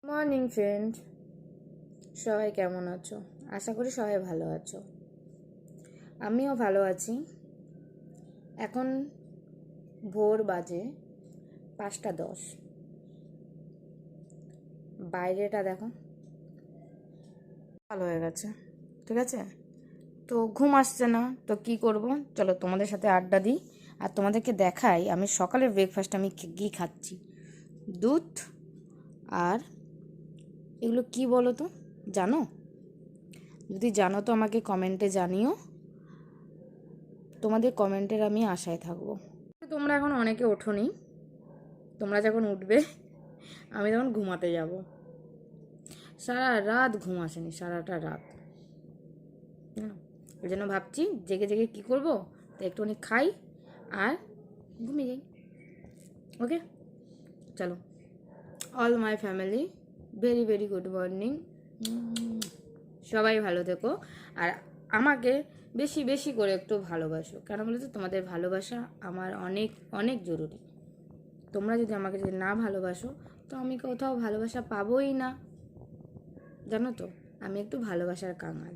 Morning friend, সবাই কেমন আছো? আশা করি সবাই ভালো আছো। আমিও ভালো আছি। এখন ভোর বাজে 5:10। বাইরেটা দেখো, ভালো হয়ে গেছে। ঠিক আছে, তো ঘুম আসছে না, তো কি করব, চলো তোমাদের সাথে আড্ডা দিই আর তোমাদেরকে দেখাই আমি সকালের ব্রেকফাস্ট আমি কী খাচ্ছি। দুধ আর এগুলো কি বলো তো, জানো? যদি জানো তো আমাকে কমেন্টে জানিও। তোমাদের কমেন্টের আমি আশায় থাকবো। তোমরা এখন অনেকে ওঠোনি, তোমরা যখন উঠবে আমি তখন ঘুমাতে যাব। সারা রাত ঘুম আসেনি, সারাটা রাত। ওই জন্য ভাবছি জেগে জেগে কী করবো, তো একটুখানি খাই আর ঘুমিয়ে যাই। ওকে, চলো। All my family, very very good morning. সবাই ভালো থেকো আর আমাকে বেশি বেশি করে একটু ভালোবাসো। কেন বলো তো, তোমাদের ভালোবাসা আমার অনেক অনেক জরুরি। তোমরা যদি না ভালোবাসো তো আমি কোথাও ভালোবাসা পাবোই না। জানো তো, আমি একটু ভালোবাসার কাঙাল।